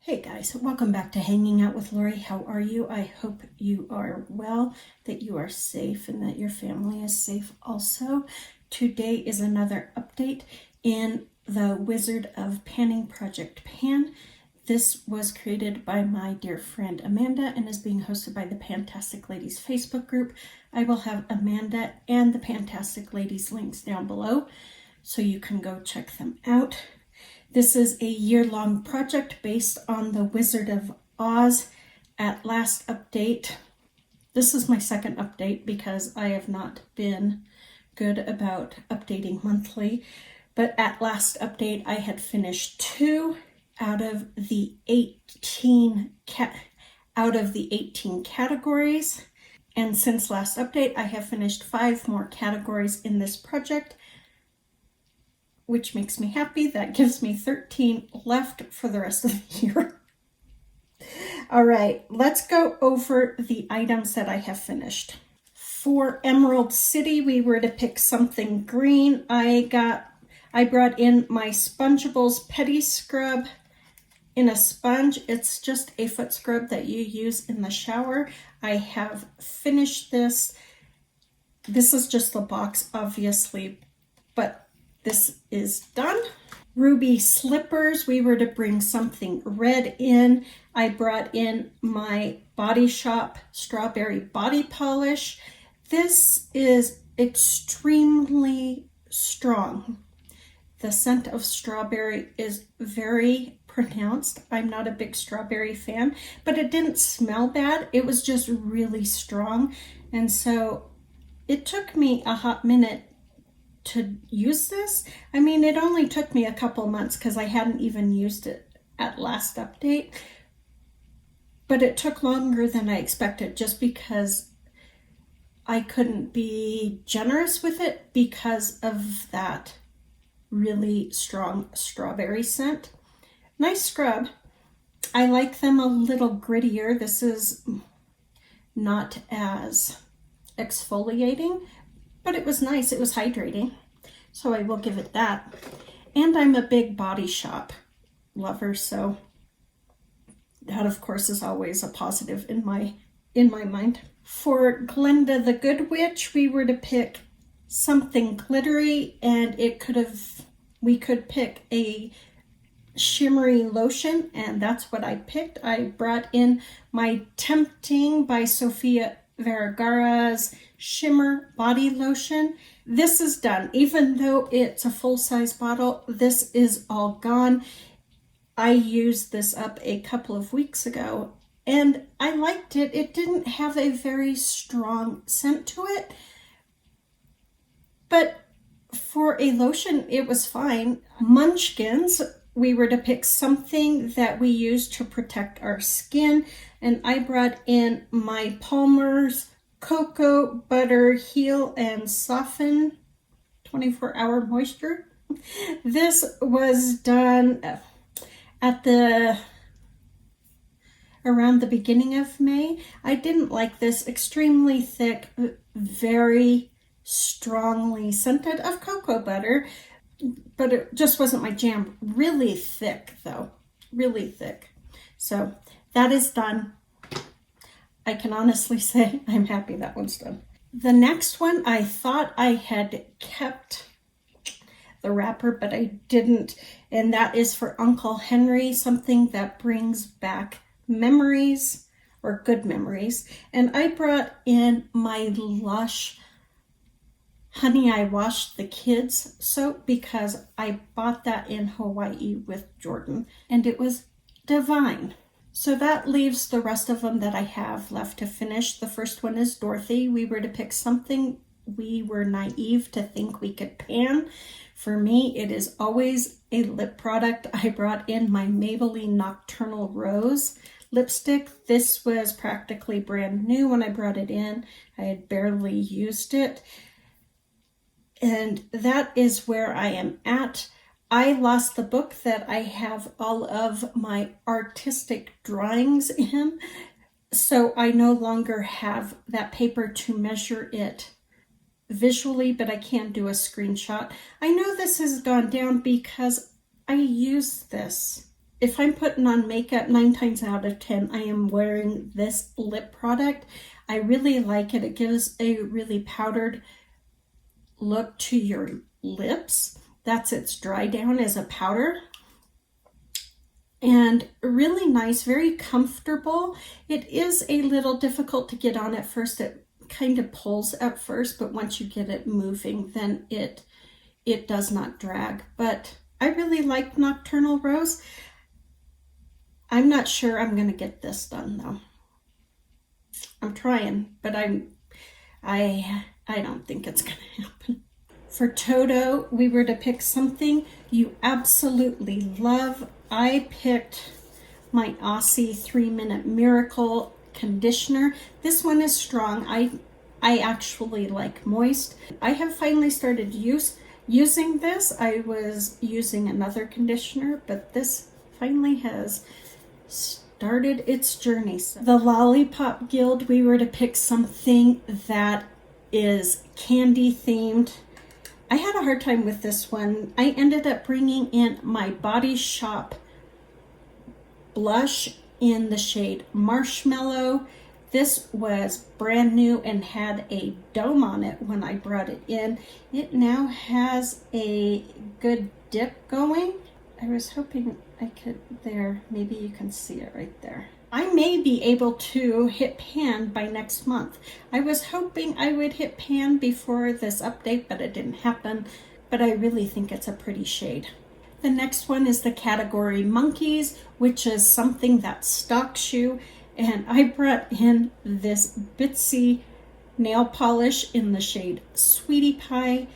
Hey guys, welcome back to Hanging Out with Lori. How are you? I hope you are well, that you are safe, and that your family is safe also. Today is another update in the Wizard of Panning Project Pan. This was created by my dear friend Amanda and is being hosted by the Pantastic Ladies Facebook group. I will have Amanda and the Pantastic Ladies links down below so you can go check them out. This is a year-long project based on the Wizard of Oz. At last update, this is my second update because I have not been good about updating monthly, but at last update I had finished 2 out of the 18 categories, and since last update I have finished 5 more categories in this project, which makes me happy. That gives me 13 left for the rest of the year. All right, let's go over the items that I have finished. For Emerald City, we were to pick something green. I brought in my Spongeables Petty Scrub in a sponge. It's just a foot scrub that you use in the shower. I have finished this. This is just the box, obviously, but this is done. Ruby Slippers, we were to bring something red in. I brought in my Body Shop Strawberry Body Polish. This is extremely strong. The scent of strawberry is very pronounced. I'm not a big strawberry fan, but it didn't smell bad. It was just really strong. And so it took me a hot minute to use this. I mean, it only took me a couple months because I hadn't even used it at last update, but it took longer than I expected just because I couldn't be generous with it because of that really strong strawberry scent. Nice scrub. I like them a little grittier. This is not as exfoliating, but it was nice. It was hydrating, so I will give it that. And I'm a big Body Shop lover, so that of course is always a positive in my mind. For Glinda the Good Witch, we were to pick something glittery, and we could pick a shimmery lotion, and that's what I picked. I brought in my Tempting by Sofia Vergara's Shimmer Body Lotion. This is done. Even though it's a full-size bottle, this is all gone. I used this up a couple of weeks ago and I liked it. It didn't have a very strong scent to it, but for a lotion it was fine. Munchkins, we were to pick something that we use to protect our skin, and I brought in my Palmer's Cocoa Butter Heal and Soften 24-hour moisture. This was done around the beginning of May. I didn't like this. Extremely thick, very strongly scented of cocoa butter, but it just wasn't my jam. Really thick though, really thick. So that is done. I can honestly say I'm happy that one's done. The next one, I thought I had kept the wrapper, but I didn't, and that is for Uncle Henry, something that brings back memories, or good memories. And I brought in my Lush Honey I Washed the Kids soap because I bought that in Hawaii with Jordan, and it was divine. So that leaves the rest of them that I have left to finish. The first one is Dorothy. We were to pick something we were naive to think we could pan. For me, it is always a lip product. I brought in my Maybelline Nocturnal Rose lipstick. This was practically brand new when I brought it in. I had barely used it. And that is where I am at. I lost the book that I have all of my artistic drawings in, so I no longer have that paper to measure it visually, but I can do a screenshot. I know this has gone down because I use this if I'm putting on makeup, 9 times out of 10, I am wearing this lip product. I really like it. It gives a really powdered look to your lips. That's its dry down as a powder. And really nice, very comfortable. It is a little difficult to get on at first. It kind of pulls at first, but once you get it moving, then it does not drag. But I really like Nocturnal Rose. I'm not sure I'm going to get this done though. I'm trying, but I don't think it's going to happen. For Toto, we were to pick something you absolutely love. I picked my Aussie 3-Minute Miracle conditioner. This one is strong. I actually like moist. I have finally started using this. I was using another conditioner, but this finally has started its journey. So the Lollipop Guild, we were to pick something that is candy themed. I had a hard time with this one. I ended up bringing in my Body Shop blush in the shade Marshmallow. This was brand new and had a dome on it when I brought it in. It now has a good dip going. I was hoping I could, there, maybe you can see it right there. I may be able to hit pan by next month. I was hoping I would hit pan before this update, but it didn't happen. But I really think it's a pretty shade. The next one is the category Monkeys, which is something that stalks you. And I brought in this Bitsy nail polish in the shade Sweetie Pie.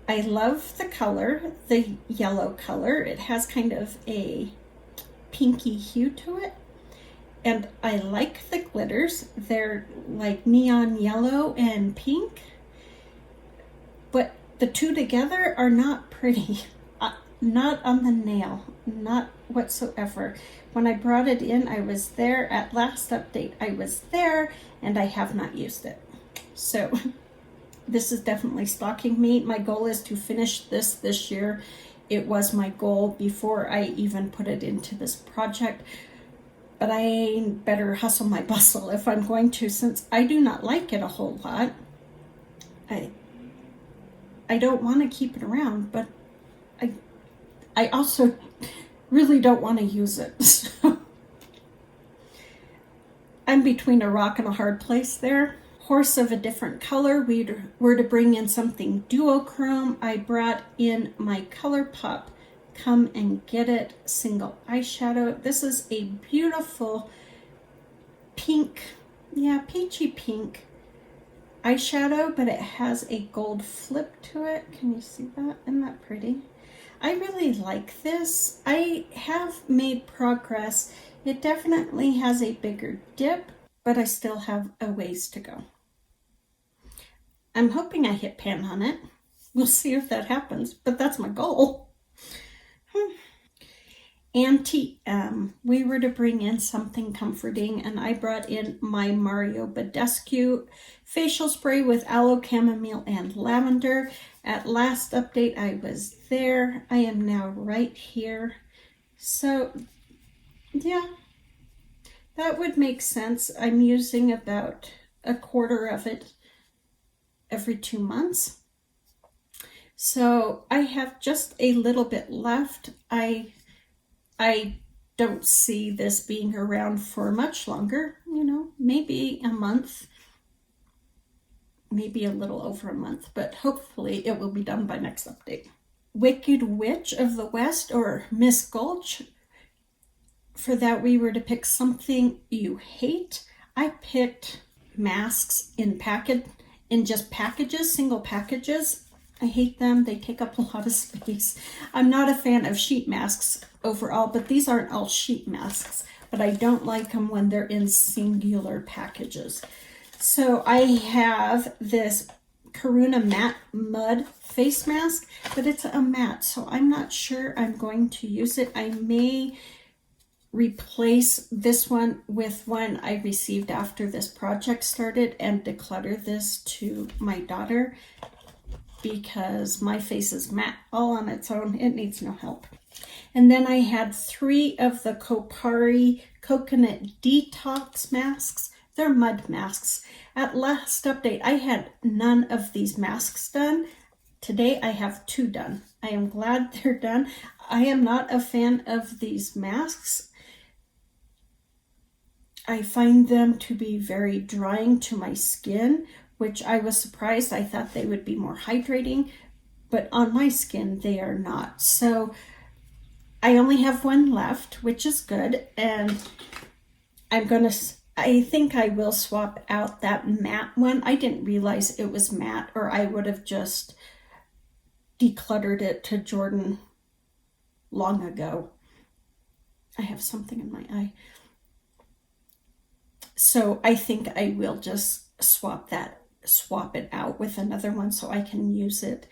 I love the color, the yellow color. It has kind of a pinky hue to it. And I like the glitters. They're like neon yellow and pink. But the two together are not pretty. Not on the nail, not whatsoever. When I brought it in, I was there. At last update, I was there, and I have not used it. So this is definitely stalking me. My goal is to finish this year. It was my goal before I even put it into this project. But I better hustle my bustle if I'm going to, since I do not like it a whole lot. I don't want to keep it around, but I also really don't want to use it. So I'm between a rock and a hard place there. Horse of a different color. We were to bring in something duochrome. I brought in my ColourPop Come and Get It single eyeshadow. This is a beautiful pink, peachy pink eyeshadow, but it has a gold flip to it. Can you see that? Isn't that pretty? I really like this. I have made progress. It definitely has a bigger dip, but I still have a ways to go. I'm hoping I hit pan on it. We'll see if that happens, but that's my goal. Auntie M, we were to bring in something comforting, and I brought in my Mario Badescu facial spray with aloe, chamomile, and lavender. At last update, I was there. I am now right here. So, yeah, that would make sense. I'm using about a quarter of it every 2 months. So I have just a little bit left. I don't see this being around for much longer, maybe a month, maybe a little over a month, but hopefully it will be done by next update. Wicked Witch of the West, or Miss Gulch. For that, we were to pick something you hate. I picked masks in just packages, single packages. I hate them. They take up a lot of space. I'm not a fan of sheet masks overall, but these aren't all sheet masks. But I don't like them when they're in singular packages. So I have this Karuna Matte Mud face mask, but it's a matte, so I'm not sure I'm going to use it. I may replace this one with one I received after this project started and declutter this to my daughter, because my face is matte all on its own. It needs no help. And then I had 3 of the Kopari Coconut Detox masks. They're mud masks. At last update, I had none of these masks done. Today I have 2 done. I am glad they're done. I am not a fan of these masks. I find them to be very drying to my skin, which I was surprised. I thought they would be more hydrating, but on my skin they are not. So I only have 1 left, which is good, and I think I will swap out that matte one. I didn't realize it was matte, or I would have just decluttered it to Jordan long ago. I have something in my eye. So I think I will just swap it out with another one so I can use it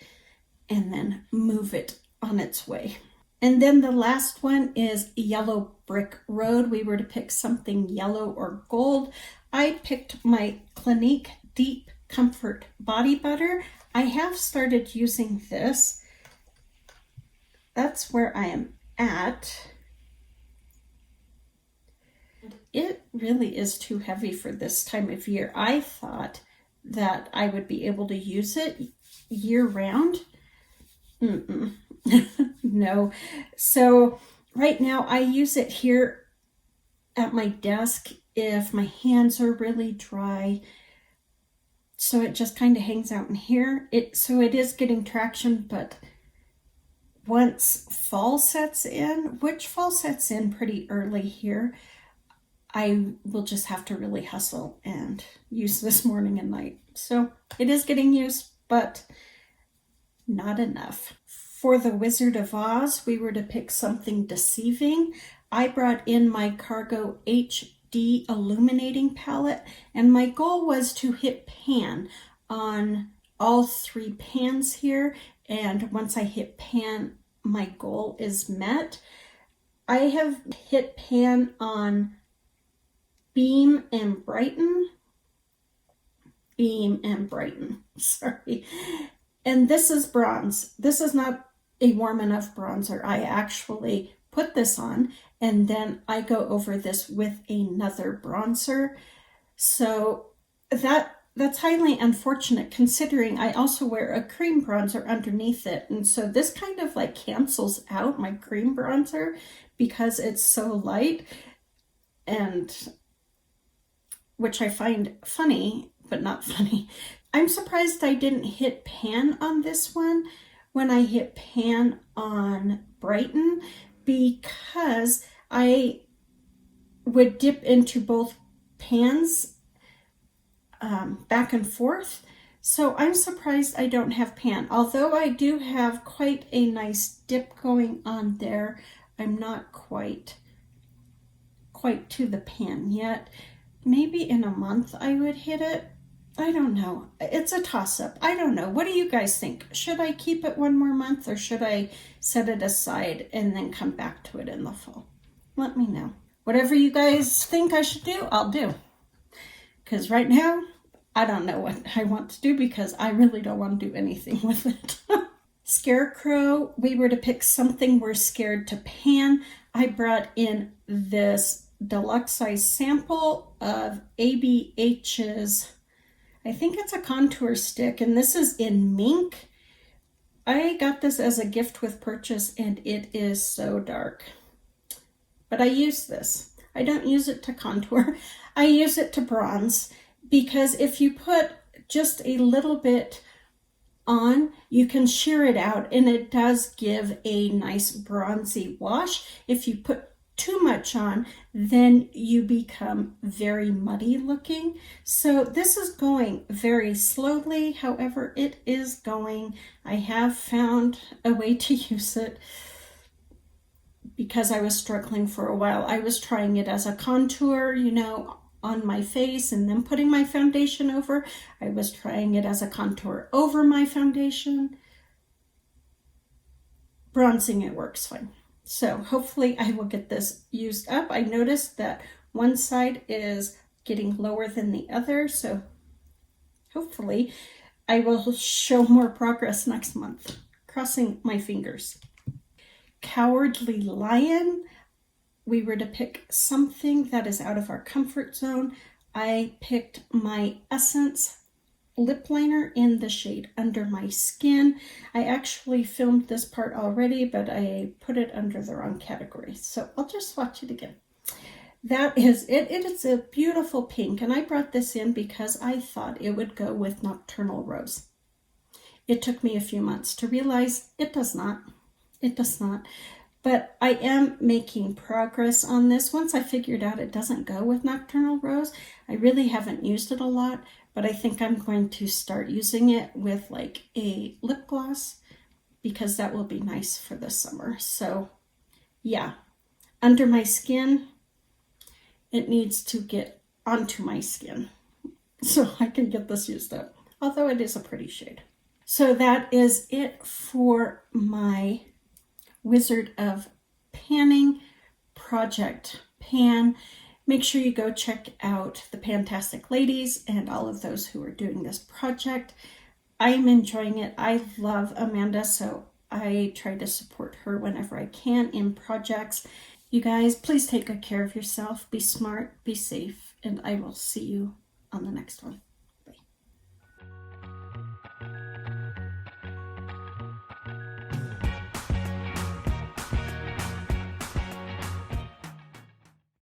and then move it on its way. And then the last one is Yellow Brick Road. We were to pick something yellow or gold. I picked my Clinique Deep Comfort Body Butter. I have started using this. That's where I am at. It really is too heavy for this time of year. I thought that I would be able to use it year round. No. So right now I use it here at my desk if my hands are really dry. So it just kind of hangs out in here. So it is getting traction, but once fall sets in, which fall sets in pretty early here, I will just have to really hustle and use this morning and night. So it is getting used, but not enough. For the Wizard of Oz, we were to pick something deceiving. I brought in my Cargo HD illuminating palette, and my goal was to hit pan on all 3 pans here. And once I hit pan, my goal is met. I have hit pan on Beam and Brighten. Sorry. And this is bronze. This is not a warm enough bronzer. I actually put this on and then I go over this with another bronzer. So that's highly unfortunate considering I also wear a cream bronzer underneath it. And so this kind of like cancels out my cream bronzer because it's so light, and which I find funny, but not funny. I'm surprised I didn't hit pan on this one when I hit pan on Brighten, because I would dip into both pans back and forth. So I'm surprised I don't have pan. Although I do have quite a nice dip going on there, I'm not quite to the pan yet. Maybe in a month I would hit it. I don't know. It's a toss-up. I don't know. What do you guys think? Should I keep it 1 more month, or should I set it aside and then come back to it in the fall? Let me know. Whatever you guys think I should do, I'll do. Because right now, I don't know what I want to do because I really don't want to do anything with it. Scarecrow, we were to pick something we're scared to pan. I brought in this deluxe size sample of ABH's, I think it's a contour stick, and this is in mink. I got this as a gift with purchase, and it is so dark. But I use this. I don't use it to contour. I use it to bronze, because if you put just a little bit on, you can shear it out, and it does give a nice bronzy wash. If you put too much on, then you become very muddy looking. So this is going very slowly. However, it is going. I have found a way to use it because I was struggling for a while. I was trying it as a contour, on my face and then putting my foundation over. I was trying it as a contour over my foundation. Bronzing, it works fine. So hopefully I will get this used up. I noticed that one side is getting lower than the other, so hopefully I will show more progress next month. Crossing my fingers. Cowardly Lion, we were to pick something that is out of our comfort zone. I picked my Essence lip liner in the shade Under My Skin. I actually filmed this part already, but I put it under the wrong category. So I'll just swatch it again. That is it. It is a beautiful pink, and I brought this in because I thought it would go with Nocturnal Rose. It took me a few months to realize it does not. It does not. But I am making progress on this. Once I figured out it doesn't go with Nocturnal Rose, I really haven't used it a lot, but I think I'm going to start using it with like a lip gloss because that will be nice for the summer. So yeah, Under My Skin, it needs to get onto my skin so I can get this used up, although it is a pretty shade. So that is it for my Wizard of Panning project pan. Make sure you go check out the Pantastic ladies and all of those who are doing this project. I'm enjoying it. I love Amanda, so I try to support her whenever I can in projects. You guys, please take good care of yourself. Be smart, be safe, and I will see you on the next one.